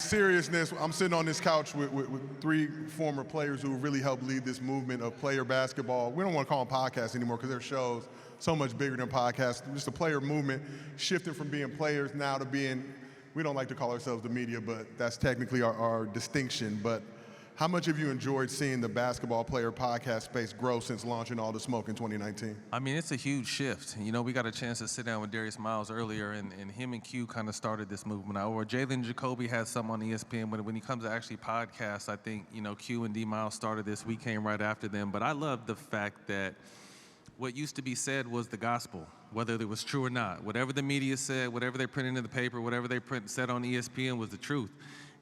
seriousness, I'm sitting on this couch with three former players who really helped lead this movement of player basketball. We don't want to call them podcasts anymore because they're shows so much bigger than podcasts. Just a player movement, shifting from being players now to being, we don't like to call ourselves the media, but that's technically our distinction. But how much have you enjoyed seeing the basketball player podcast space grow since launching All the Smoke in 2019? I mean, it's a huge shift. You know, we got a chance to sit down with Darius Miles earlier, and him and Q kind of started this movement. Or Jalen Jacoby has some on ESPN. When he comes to actually podcasts, I think, you know, Q and D Miles started this. We came right after them. But I love the fact that what used to be said was the gospel, whether it was true or not. Whatever the media said, whatever they printed in the paper, whatever they said on ESPN was the truth.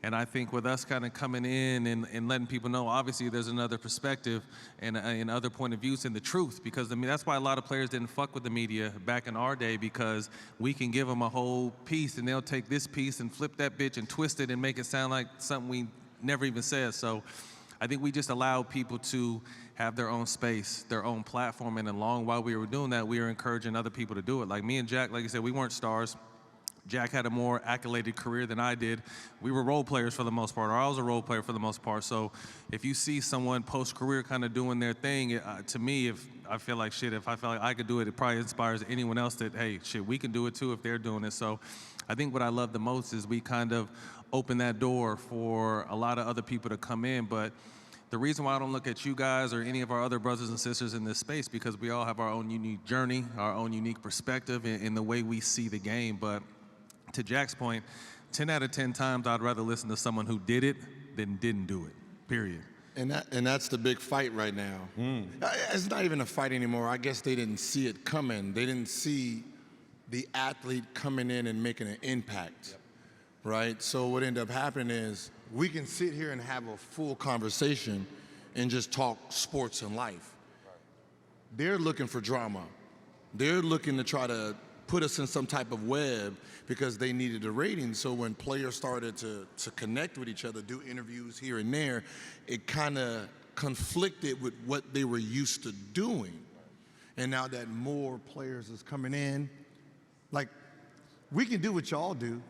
And I think with us kind of coming in and letting people know, obviously there's another perspective and other point of views in the truth, because I mean that's why a lot of players didn't fuck with the media back in our day, because we can give them a whole piece and they'll take this piece and flip that bitch and twist it and make it sound like something we never even said. So I think we just allow people to have their own space, their own platform, and while we were doing that, we were encouraging other people to do it. Like me and Jack, like you said, we weren't stars. Jack had a more accoladed career than I did. We were role players for the most part, or I was a role player for the most part. So if you see someone post-career kind of doing their thing, to me, if I feel like I could do it, it probably inspires anyone else that, hey, shit, we can do it too if they're doing it. So I think what I love the most is we kind of open that door for a lot of other people to come in. But the reason why I don't look at you guys or any of our other brothers and sisters in this space, because we all have our own unique journey, our own unique perspective in the way we see the game. But to Jack's point, 10 out of 10 times I'd rather listen to someone who did it than didn't do it, period. And that's the big fight right now. It's not even a fight anymore. I guess they didn't see it coming. They didn't see the athlete coming in and making an impact, right? So what ended up happening is we can sit here and have a full conversation and just talk sports and life. They're looking for drama. They're looking to try to put us in some type of web because they needed a rating. So when players started to connect with each other, do interviews here and there, it kind of conflicted with what they were used to doing. And now that more players is coming in, like, we can do what y'all do.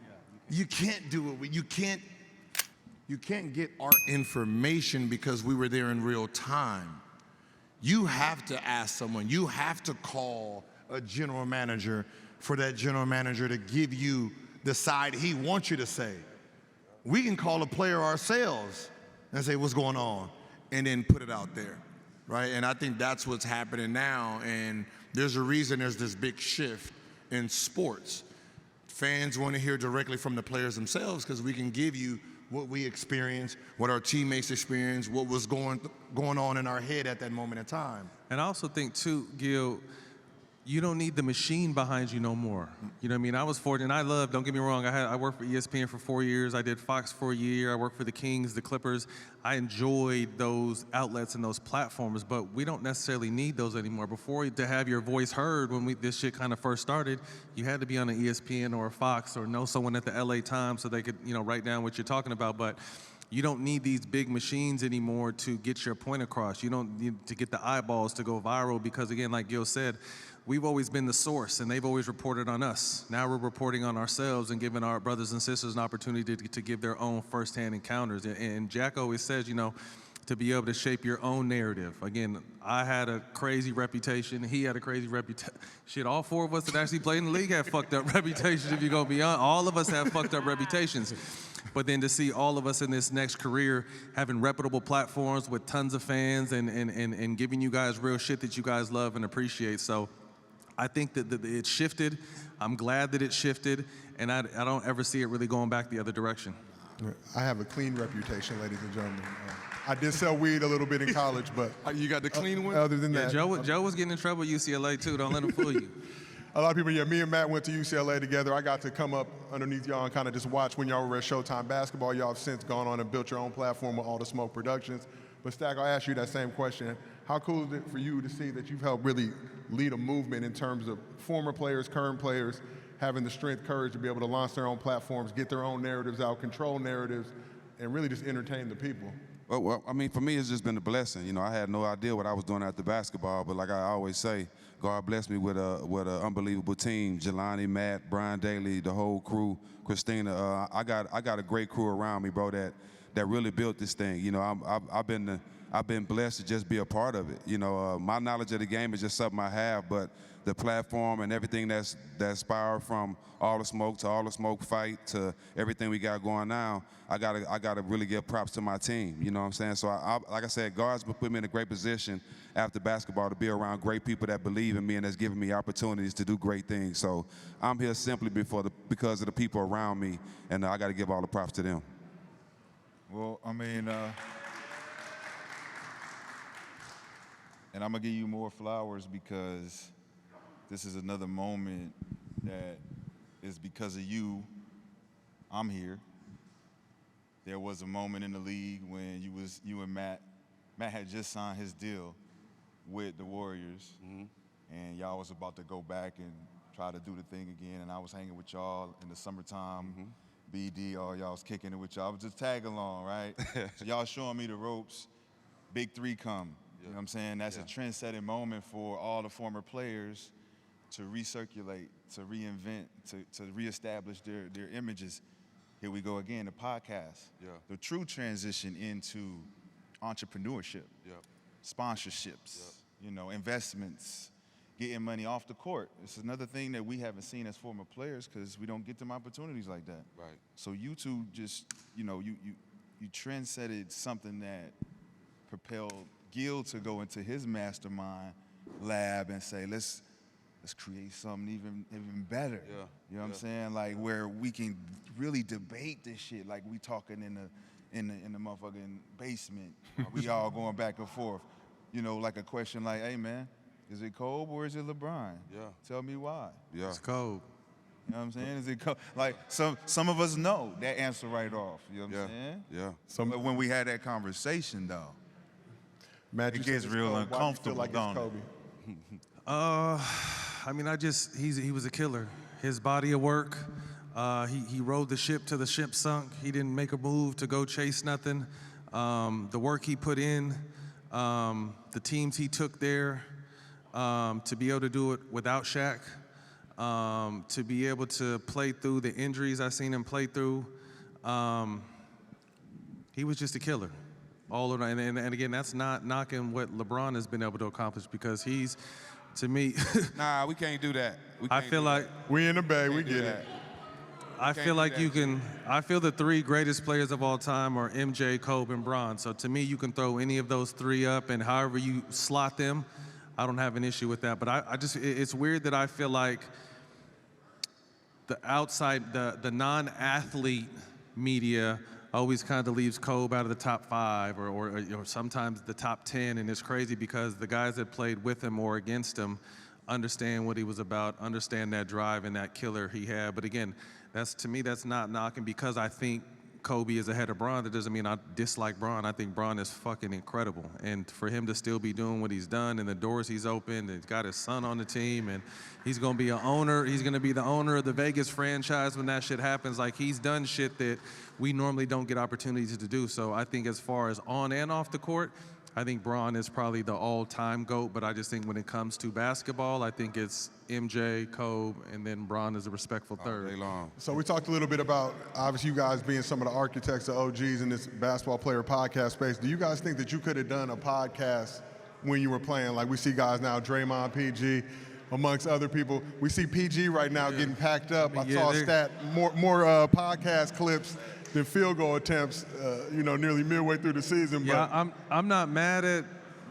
You can't do it. You can't get our information because we were there in real time. You have to ask someone. You have to call a general manager for that general manager to give you the side he wants you to say. We can call a player ourselves and say, what's going on? And then put it out there, right? And I think that's what's happening now. And there's a reason there's this big shift in sports. Fans want to hear directly from the players themselves because we can give you what we experienced, what our teammates experienced, what was going on in our head at that moment in time. And I also think, too, Gil, you don't need the machine behind you no more. You know what I mean? I was 40, and don't get me wrong, I worked for ESPN for 4 years. I did Fox for a year. I worked for the Kings, the Clippers. I enjoyed those outlets and those platforms, but we don't necessarily need those anymore. Before, to have your voice heard when this shit kind of first started, you had to be on an ESPN or a Fox or know someone at the LA Times so they could, write down what you're talking about. But you don't need these big machines anymore to get your point across. You don't need to get the eyeballs to go viral because, again, like Gil said, we've always been the source, and they've always reported on us. Now we're reporting on ourselves and giving our brothers and sisters an opportunity to give their own firsthand encounters. And Jack always says, to be able to shape your own narrative. Again, I had a crazy reputation. He had a crazy reputation. Shit, all four of us that actually played in the league have fucked up reputations, if you're going to be honest. All of us have fucked up reputations. But then to see all of us in this next career having reputable platforms with tons of fans and giving you guys real shit that you guys love and appreciate. So I think that it shifted. I'm glad that it shifted, and I don't ever see it really going back the other direction. I have a clean reputation, ladies and gentlemen. I did sell weed a little bit in college, but you got the clean one? Other than that, Joe was getting in trouble at UCLA too. Don't let him fool you. A lot of people, me and Matt went to UCLA together. I got to come up underneath y'all and kind of just watch when y'all were at Showtime Basketball. Y'all have since gone on and built your own platform with All the Smoke Productions. But Stack, I'll ask you that same question. How cool is it for you to see that you've helped really lead a movement in terms of former players, current players, having the strength, courage to be able to launch their own platforms, get their own narratives out, control narratives, and really just entertain the people? Well, I mean, for me, it's just been a blessing. You know, I had no idea what I was doing after basketball, but like I always say, God blessed me with an unbelievable team. Jelani, Matt, Brian Daly, the whole crew, Christina. I got a great crew around me, bro, that really built this thing. You know, I've been blessed to just be a part of it. You know, my knowledge of the game is just something I have, but the platform and everything that's spiraled from All the Smoke to All the Smoke Fight to everything we got going now, I gotta really give props to my team. You know what I'm saying? So like I said, God's put me in a great position after basketball to be around great people that believe in me and that's giving me opportunities to do great things. So I'm here simply because of the people around me, and I got to give all the props to them. Well, I mean, and I'm gonna give you more flowers because this is another moment that is because of you, I'm here. There was a moment in the league when you and Matt had just signed his deal with the Warriors, and y'all was about to go back and try to do the thing again, and I was hanging with y'all in the summertime. BD, all y'all was kicking it with y'all. I was just tagging along, right? So y'all showing me the ropes. Big three come. You know what I'm saying? That's a trend-setting moment for all the former players to recirculate, to reinvent, to reestablish their images. Here we go again, the podcast. The true transition into entrepreneurship, sponsorships, you know, investments, getting money off the court. It's another thing that we haven't seen as former players because we don't get them opportunities like that. Right. So you two just, you know, you trendsetted something that propelled Gil to go into his mastermind lab and say, let's create something even better. You know what I'm saying? Like where we can really debate this shit like we talking in the motherfucking basement. We all going back and forth. You know, like a question like, hey man, is it Kobe or is it LeBron? Tell me why. It's Kobe. You know what I'm saying? Is it Kobe? Like some of us know that answer right off. You know what I'm saying? But when we had that conversation though, Matt, it gets real uncomfortable, why do you feel like don't it's it? I mean, he was a killer. His body of work, he rode the ship till the ship sunk. He didn't make a move to go chase nothing. The work he put in, the teams he took there, to be able to do it without Shaq, to be able to play through the injuries I seen him play through, he was just a killer. All around, and again, that's not knocking what LeBron has been able to accomplish because he's, to me, Nah, we can't do that. I feel like we in the Bay, we get it. I feel like you can. I feel the three greatest players of all time are MJ, Kobe, and Bron. So to me, you can throw any of those three up, and however you slot them, I don't have an issue with that. But it's weird that I feel like the outside, the non-athlete media always kind of leaves Kobe out of the top 5 or sometimes the top 10, and it's crazy because the guys that played with him or against him understand what he was about, understand that drive and that killer he had. But again, to me, that's not knocking because I think Kobe is ahead of Bron. That doesn't mean I dislike Bron. I think Bron is fucking incredible. And for him to still be doing what he's done and the doors he's opened, and he's got his son on the team, and he's going to be an owner. He's going to be the owner of the Vegas franchise when that shit happens. Like, he's done shit that we normally don't get opportunities to do. So I think as far as on and off the court, I think Bron is probably the all-time GOAT, but I just think when it comes to basketball, I think it's MJ, Kobe, and then Bron is a respectful third. So we talked a little bit about, obviously, you guys being some of the architects, the OGs in this basketball player podcast space. Do you guys think that you could have done a podcast when you were playing? Like we see guys now, Draymond, PG, amongst other people. We see PG right now getting packed up. I saw a stat, more podcast clips than field goal attempts, nearly midway through the season. Yeah, but I'm not mad at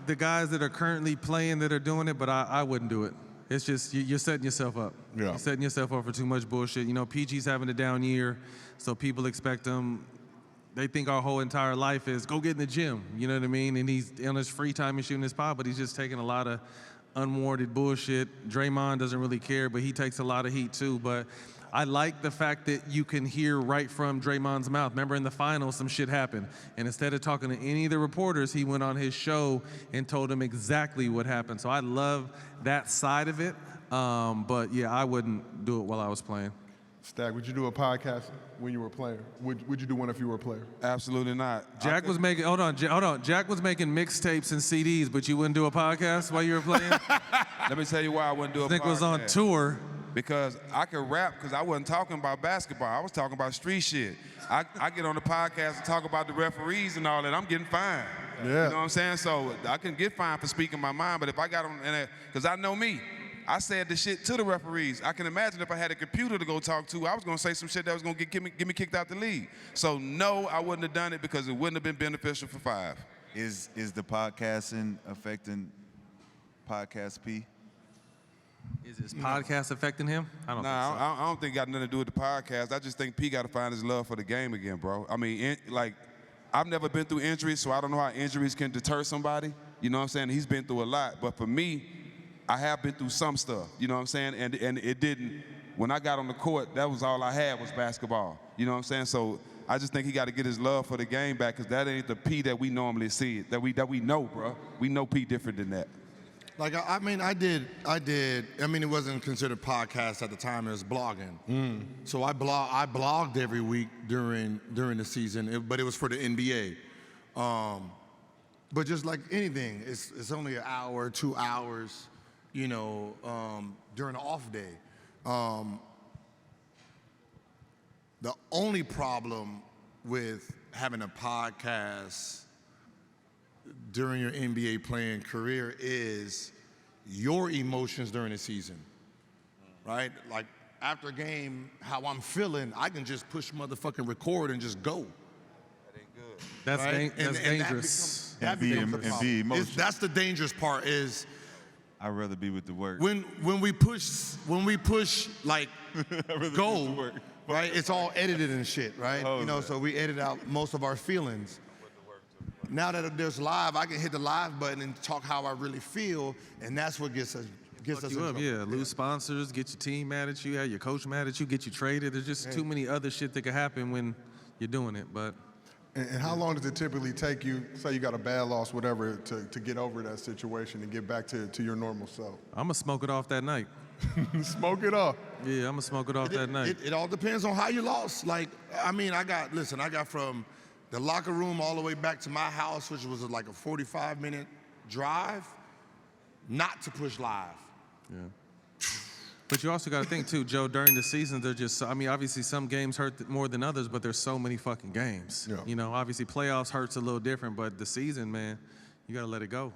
the guys that are currently playing that are doing it, but I wouldn't do it. It's just you're setting yourself up. Yeah. You're setting yourself up for too much bullshit. You know, PG's having a down year, so people expect him. They think our whole entire life is go get in the gym. You know what I mean? And he's on his free time and shooting his pod, but he's just taking a lot of unwarranted bullshit. Draymond doesn't really care, but he takes a lot of heat too. But I like the fact that you can hear right from Draymond's mouth. Remember in the finals, some shit happened. And instead of talking to any of the reporters, he went on his show and told them exactly what happened. So I love that side of it. But yeah, I wouldn't do it while I was playing. Stag, would you do a podcast when you were a player? Would you do one if you were a player? Absolutely not. Jack was making, hold on. Jack was making mixtapes and CDs, but you wouldn't do a podcast while you were playing? Let me tell you why I wouldn't do a podcast. I think was on tour. Because I could rap because I wasn't talking about basketball. I was talking about street shit. I get on the podcast and talk about the referees and all that. I'm getting fined. Yeah. You know what I'm saying? So I can get fined for speaking my mind, but if I got on, because I know me, I said the shit to the referees. I can imagine if I had a computer to go talk to, I was going to say some shit that was going to get me kicked out the league. So no, I wouldn't have done it because it wouldn't have been beneficial for 5. Is the podcasting affecting Podcast P? Is this podcast affecting him? I don't think so. I don't think it got nothing to do with the podcast. I just think P got to find his love for the game again, bro. I mean, I've never been through injuries, so I don't know how injuries can deter somebody. You know what I'm saying? He's been through a lot. But for me, I have been through some stuff. You know what I'm saying? And it didn't, when I got on the court, that was all I had was basketball. You know what I'm saying? So I just think he got to get his love for the game back because that ain't the P that we normally see, that we know, bro. We know P different than that. Like, I mean, I did. I mean, it wasn't considered podcast at the time. It was blogging. So I blogged every week during the season, but it was for the NBA. But just like anything, it's only an hour, 2 hours, you know, during the off day. The only problem with having a podcast during your NBA playing career is your emotions during the season, right? Like after a game, how I'm feeling, I can just push motherfucking record and just go. That ain't good. That's, right? that's dangerous. That becomes the And be problem. emotional. That's the dangerous part is I'd rather be with the work. when we push like go, right? It's all edited and shit, right? Oh, you know, man. so we edit out most of our feelings. Now that there's live, I can hit the live button and talk how I really feel, and that's what gets us You in up, trouble. yeah. Lose sponsors, get your team mad at you, have your coach mad at you, get you traded. There's just too many other shit that could happen when you're doing it. But And how long does it typically take you, say you got a bad loss, whatever, to get over that situation and get back to your normal self? I'm gonna smoke it off that night. Smoke it up. Yeah, I'm gonna smoke it off that night. It all depends on how you lost. Like, I mean, I got from the locker room all the way back to my house, which was like a 45-minute drive, not to push live. Yeah. But you also got to think too, Joe. During the season, they're just. I mean, obviously some games hurt more than others, but there's so many fucking games. Yeah. You know, obviously playoffs hurts a little different, but the season, man, you got to let it go.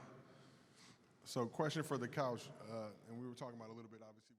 So question for the couch, and we were talking about a little bit, obviously.